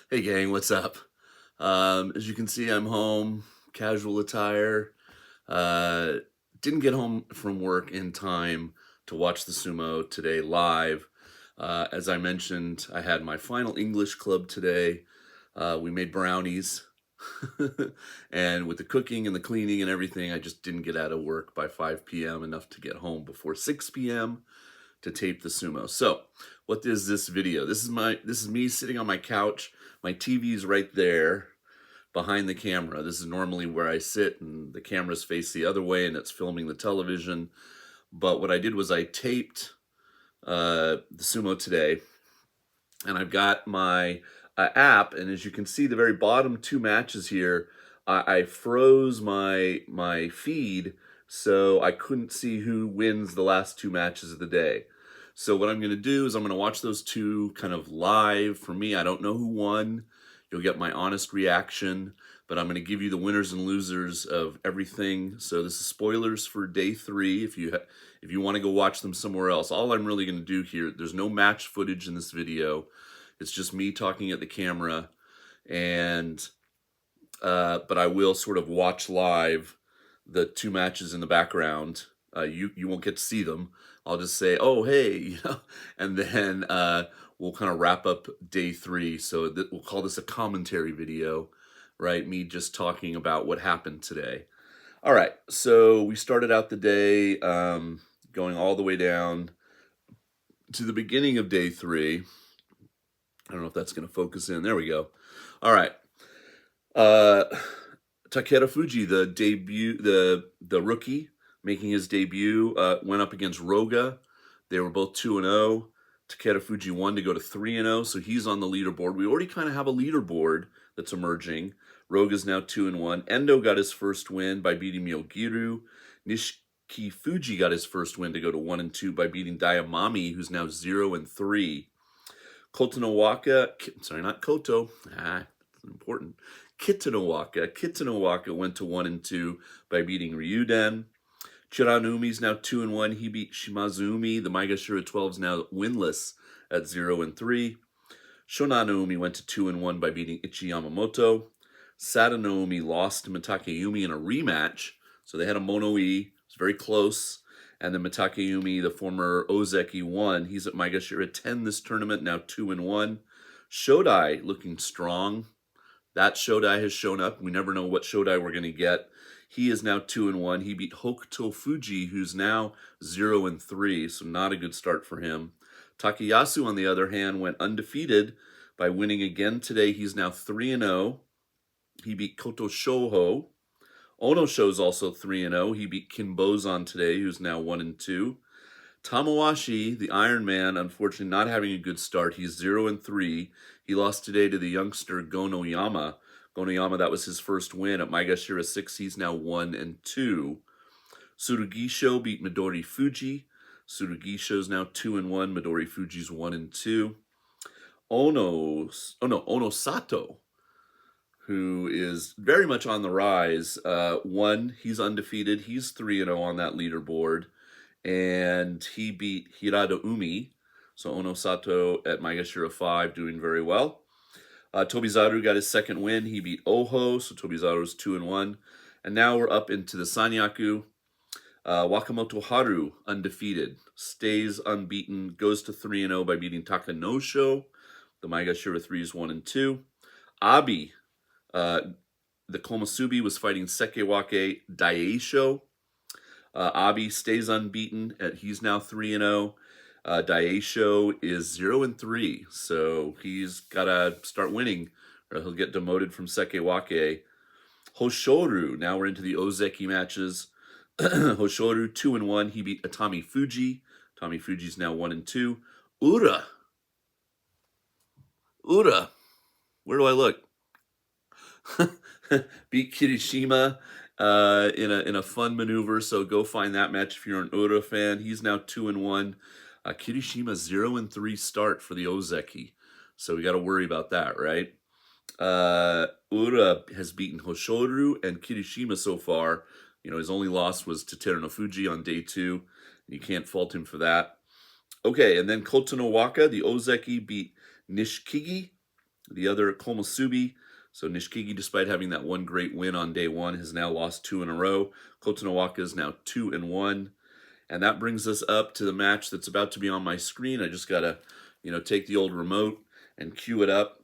Hey gang, what's up? As you can see, I'm home, casual attire. Uh, didn't get home from work in time to watch the sumo today live. As I mentioned, I had my final English club today. We made brownies. And with the cooking and the cleaning and everything, I just didn't get out of work by 5 p.m. enough to get home before 6 p.m. to tape the sumo. So, what is this video? This is me sitting on my couch. My TV's right there behind the camera. This is normally where I sit and the camera's face the other way and it's filming the television. But what I did was I taped the sumo today, and I've got my app, and as you can see, the very bottom two matches here, I froze my feed so I couldn't see who wins the last two matches of the day. So what I'm going to do is I'm going to watch those two kind of live. For me, I don't know who won. You'll get my honest reaction, but I'm going to give you the winners and losers of everything. So this is spoilers for day 3. If you want to go watch them somewhere else, all I'm really going to do here, there's no match footage in this video. It's just me talking at the camera, and but I will sort of watch live the two matches in the background. You won't get to see them. I'll just say, "Oh, hey," and then we'll kind of wrap up day 3. So we'll call this a commentary video, right? Me just talking about what happened today. All right. So we started out the day going all the way down to the beginning of day 3. I don't know if that's going to focus in. There we go. All right. Takakeisho, the debut, the rookie making his debut, went up against Roga. They were both 2-0. Takakeisho won to go to 3-0, so he's on the leaderboard. We already kind of have a leaderboard that's emerging. Roga's now 2-1. Endo got his first win by beating Myogiru. Nishikifuji got his first win to go to 1-2 by beating Dayamami, who's now 0-3. Kotonowaka, sorry, not Koto. That's important. Kitanowaka went to 1-2 by beating Ryuden. Chiranumi's now 2-1. He beat Shimazumi. The Maegashira 12 is now winless at 0-3. Shonanumi went to 2-1 by beating Ichi Yamamoto. Sadanoumi lost to Mitakeyumi in a rematch. So they had a mono-e. It was very close. And then Mitakeyumi, the former Ozeki, won. He's at Maegashira 10 this tournament, now 2-1. Shodai looking strong. That Shodai has shown up. We never know what Shodai we're going to get. He is now 2-1. He beat Hokuto Fuji, who's now 0-3, so not a good start for him. Takayasu, on the other hand, went undefeated by winning again today. He's now 3-0. He beat Koto Shoho. Onosho's also 3-0. He beat Kinbozan today, who's now 1-2. Tamawashi, the Iron Man, unfortunately not having a good start. He's 0-3. He lost today to the youngster Gonoyama. Gonoyama, that was his first win at Maegashira 6. He's now 1-2. Tsurugisho beat Midori Fuji. Tsurugisho's now 2-1. Midori Fuji's 1-2. Onosato, who is very much on the rise, won. He's undefeated. He's 3-0 on that leaderboard. And he beat Hirada Umi. So Onosato at Maegashira 5 doing very well. Tobizaru got his second win. He beat Oho, so Tobizaru's 2-1. And now we're up into the Sanyaku. Wakamoto Haru, undefeated, stays unbeaten, goes to 3-0 by beating Takanosho. The Maegashira 3 is 1-2. Abi, the Komusubi, was fighting Sekewake Daisho. Abi stays unbeaten. He's now 3-0. Daisho is 0-3, so he's got to start winning or he'll get demoted from Sekewake. Hoshoru, now we're into the Ozeki matches. Hoshoru 2-1. He beat Atami Fuji. Atami Fuji's now 1-2. Ura, where do I look? Beat Kirishima in a fun maneuver. So go find that match if you're an Ura fan. He's now 2-1. Kirishima 0-3 start for the Ozeki. So we got to worry about that, right? Ura has beaten Hoshoru and Kirishima so far. You know, his only loss was to Terunofuji on day 2. You can't fault him for that. Okay, and then Kotonowaka, the Ozeki, beat Nishikigi. The other, Komusubi. So Nishikigi, despite having that one great win on day one, has now lost 2 in a row. Kotonowaka is now 2-1. And that brings us up to the match that's about to be on my screen. I just got to, take the old remote and cue it up.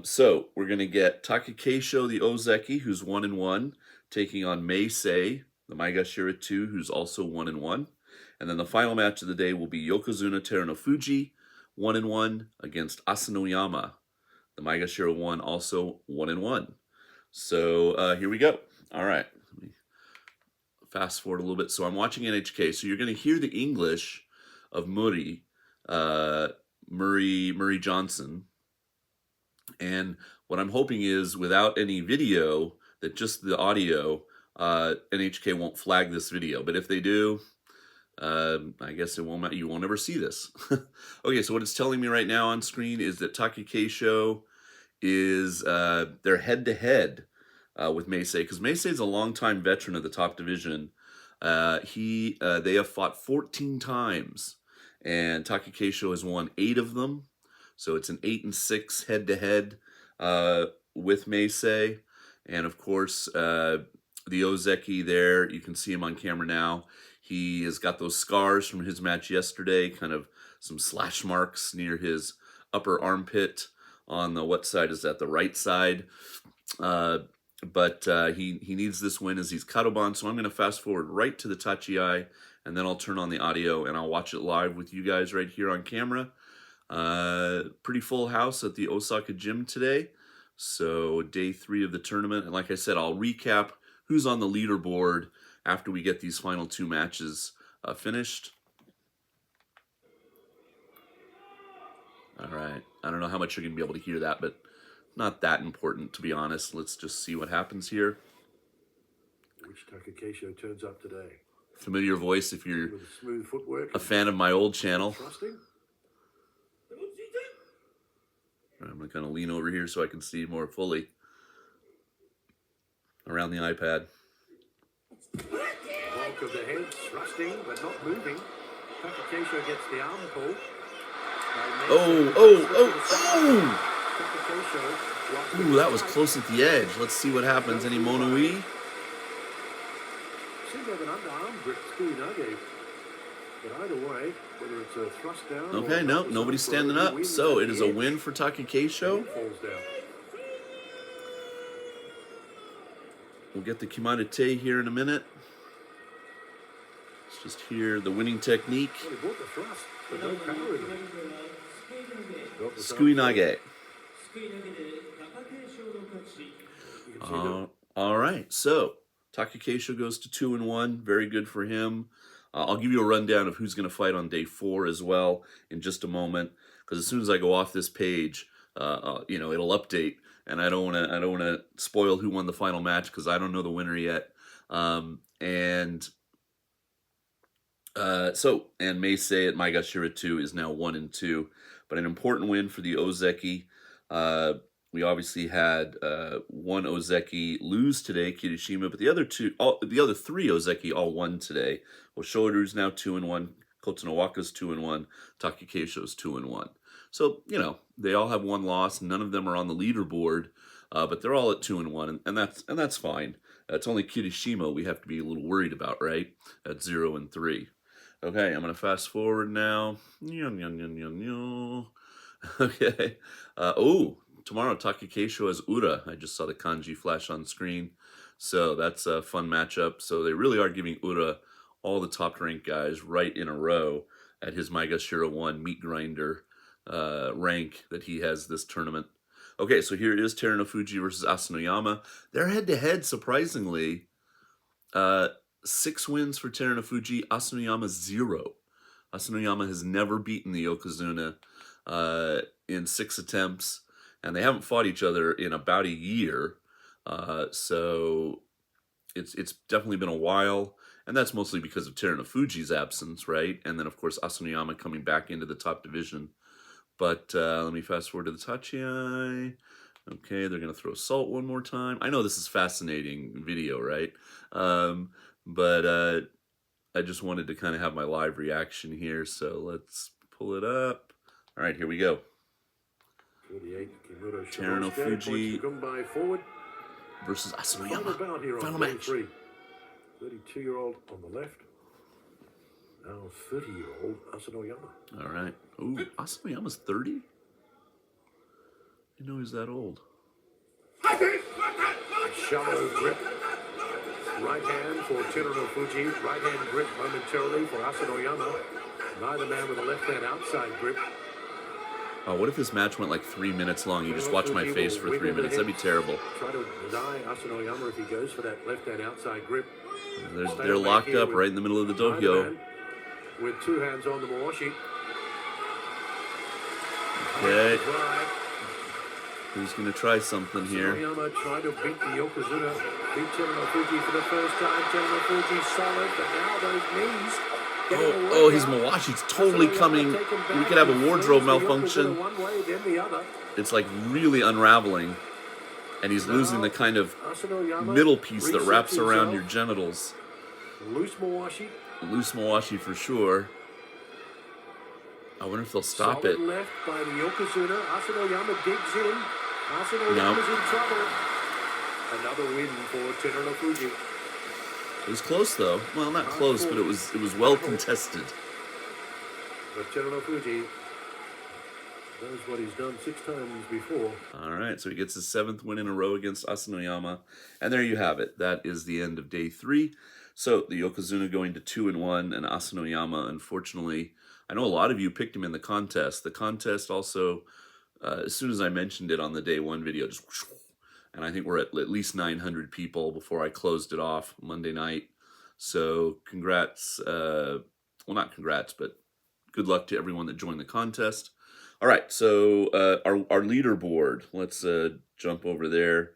So we're going to get Takakeisho, the Ozeki, who's 1-1, taking on Meisei, the Maegashira 2, who's also 1-1. And then the final match of the day will be Yokozuna Terunofuji, 1-1, against Asanoyama, the Maegashira 1, also 1-1. So here we go. All right. Let me fast forward a little bit. So I'm watching NHK. So you're going to hear the English of Murray Johnson. And what I'm hoping is, without any video, that just the audio, NHK won't flag this video. But if they do, I guess it won't. You won't ever see this. Okay, so what it's telling me right now on screen is that Takakeisho is they're head-to-head with Meisei, because Meisei is a longtime veteran of the top division. They have fought 14 times, and Takakeisho has won 8 of them. So it's an 8-6 head-to-head with Meisei. And of course, the Ozeki there, you can see him on camera now. He has got those scars from his match yesterday, kind of some slash marks near his upper armpit on the, what side is that? The right side. But he needs this win as he's Kadoban. So I'm going to fast forward right to the Tachiai, and then I'll turn on the audio and I'll watch it live with you guys right here on camera. Pretty full house at the Osaka gym today. So day 3 of the tournament. And like I said, I'll recap who's on the leaderboard after we get these final 2 matches finished. All right. I don't know how much you're going to be able to hear that, but not that important, to be honest. Let's just see what happens here. Which Takakeisho turns up today. Familiar voice if you're smooth footwork, a fan of my old channel. Trusting. I'm going to lean over here so I can see more fully around the iPad. Bulk of the head, thrusting but not moving. Takakeisho gets the arm pull. Ooh, that was close at the edge. Let's see what happens. Any Monoi? Seems like an underarm grip, Tsukuinage. But either way, whether it's a thrust down. Okay, no, nobody's standing up. So it is a win for Takakeisho. Falls down. We'll get the Kimanite here in a minute. Let's just hear the winning technique. Well, he bought the thrust, but no power in it. Tsukuinage. All right, so Takakeisho goes to 2-1. Very good for him. I'll give you a rundown of who's going to fight on day 4 as well in just a moment, because as soon as I go off this page, it'll update, and I don't want to spoil who won the final match because I don't know the winner yet. And Meisei at Maegashira 2 is now 1-2, but an important win for the Ozeki. We obviously had one Ozeki lose today, Kirishima, but the other 3 Ozeki all won today. Oshoru's now 2-1, Kotonowaka's 2-1, Takakeisho's 2-1. So, they all have 1 loss. None of them are on the leaderboard, but they're all at 2-1, and that's fine. It's only Kirishima we have to be a little worried about, right? At 0-3. Okay, I'm going to fast forward now. Okay. Tomorrow Takakeisho has Ura. I just saw the kanji flash on screen. So that's a fun matchup. So they really are giving Ura all the top-ranked guys right in a row at his Maegashira 1 meat grinder rank that he has this tournament. Okay, so here it is, Terunofuji versus Asanoyama. They're head-to-head, surprisingly. 6 wins for Terunofuji, Asanoyama 0. Asanoyama has never beaten the Yokozuna in 6 attempts, and they haven't fought each other in about a year. So it's definitely been a while, and that's mostly because of Terunofuji's absence, right? And then, of course, Asanoyama coming back into the top division. But let me fast forward to the Tachiai. Okay, they're going to throw salt one more time. I know this is fascinating video, right? But I just wanted to kind of have my live reaction here, so let's pull it up. All right, here we go. 38, Kimura Shimosuke points Terunofuji to Gumbai forward. versus Final Asanoyama. bout here Final on day match. 3. 32-year-old on the left. Now 30-year-old Asanoyama. All right. Ooh, Asanoyama's 30? I know he's that old. Shallow grip. Right hand for Terunofuji. Right hand grip momentarily for Asanoyama. Neither man with a left hand outside grip. Oh, what if this match went like 3 minutes long? You just watch my face for 3 minutes. That'd be terrible. Try to deny Asanoyama if he goes for that left hand outside grip. They're locked up right in the middle of the dohyo. With 2 hands on the Mawashi. Okay. Who's going to try something here? Asanoyama trying to beat the Yokozuna. Beat Terunofuji for the first time. Terunofuji solid, but now those knees. Oh, his Mawashi's totally coming. We could have a wardrobe malfunction. One way, then the other. It's like really unraveling. And he's losing the kind of middle piece that wraps around your genitals. Loose Mawashi. Loose Mawashi for sure. I wonder if they'll stop it. Left by the Yokozuna. Asanoyama digs in. Asanoyama's in trouble. Another win for Terunofuji. It was close though. Well, not close, but it was well contested. But Terunofuji knows what he's done 6 times before. All right, so he gets his 7th win in a row against Asanoyama. And there you have it. That is the end of day 3. So the Yokozuna going to 2-1, and Asanoyama, unfortunately, I know a lot of you picked him in the contest. The contest also, as soon as I mentioned it on the day 1 video, just whoosh, and I think we're at least 900 people before I closed it off Monday night. So congrats, well, not congrats, but good luck to everyone that joined the contest. All right, so our leaderboard, let's jump over there.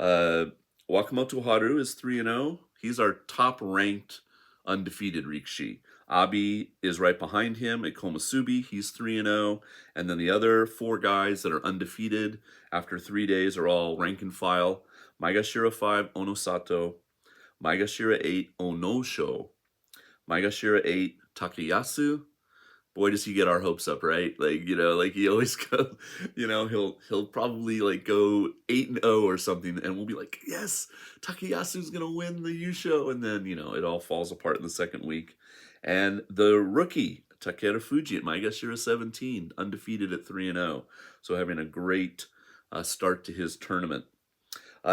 Wakamoto Haru is 3-0. He's our top-ranked undefeated Rikishi. Abi is right behind him at Komusubi. He's 3-0. And then the other 4 guys that are undefeated after 3 days are all rank and file. Maegashira 5, Onosato. Maegashira 8, Onosho. Maegashira 8, Takayasu. Boy, does he get our hopes up, right? Like, you know, like he always goes, you know, he'll probably like go 8-0 or something, and we'll be like, yes, Takayasu's gonna win the Yusho, and then, you know, it all falls apart in the second week. And the rookie, Takeru Fuji at Maegashira 17, undefeated at 3-0. So having a great start to his tournament.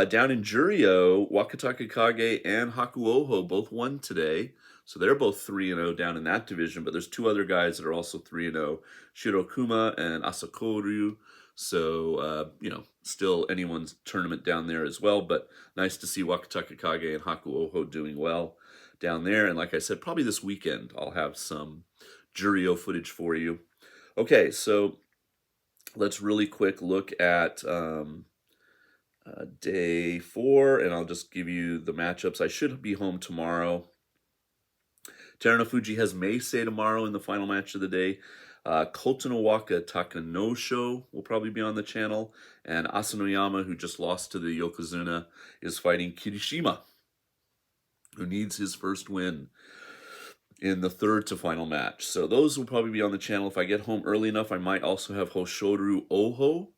Down in Juryo, Wakataka Kage and Hakuoho both won today. So they're both 3-0 down in that division, but there's 2 other guys that are also 3-0, Shirokuma and Asakoryu. So, you know, still anyone's tournament down there as well, but nice to see Wakataka Kage and Hakuoho doing well down there. And like I said, probably this weekend I'll have some Juryo footage for you. Okay, so let's really quick look at day 4, and I'll just give you the matchups. I should be home tomorrow. Terunofuji has Meisei tomorrow in the final match of the day. Kotonowaka Takanosho will probably be on the channel. And Asanoyama, who just lost to the Yokozuna, is fighting Kirishima, who needs his first win in the 3rd to final match. So those will probably be on the channel. If I get home early enough, I might also have Hoshoru Oho.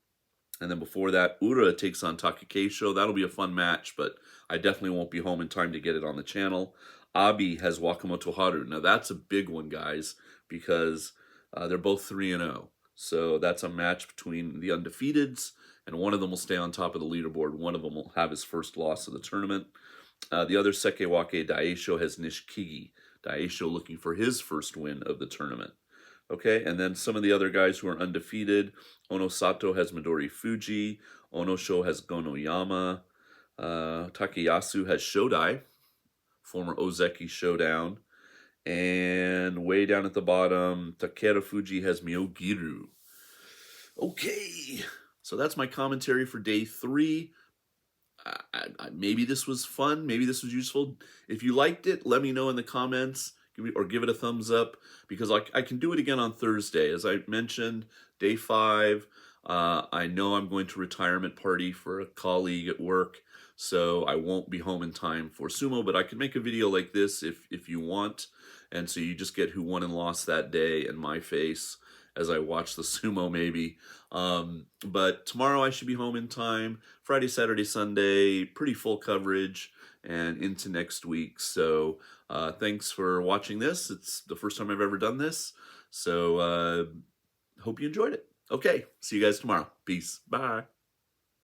And then before that, Ura takes on Takakeisho. That'll be a fun match, but I definitely won't be home in time to get it on the channel. Abi has Wakamoto Haru. Now that's a big one, guys, because they're both 3-0. So that's a match between the undefeateds, and one of them will stay on top of the leaderboard. One of them will have his first loss of the tournament. The other Sekewake Daisho has Nishikigi. Daisho looking for his first win of the tournament. Okay, and then some of the other guys who are undefeated. Onosato has Midori Fuji. Onosho has Gonoyama. Takayasu has Shodai, former Ozeki Showdown. And way down at the bottom, Takeru Fuji has Myogiru. Okay, so that's my commentary for day 3. Maybe this was fun. Maybe this was useful. If you liked it, let me know in the comments. Give it a thumbs up, because I can do it again on Thursday. As I mentioned, day 5, I know I'm going to retirement party for a colleague at work, so I won't be home in time for sumo, but I can make a video like this if you want. And so you just get who won and lost that day and my face, as I watch the sumo maybe. But tomorrow I should be home in time. Friday, Saturday, Sunday, pretty full coverage, and into next week. So thanks for watching this. It's the first time I've ever done this. So hope you enjoyed it. Okay, see you guys tomorrow. Peace. Bye.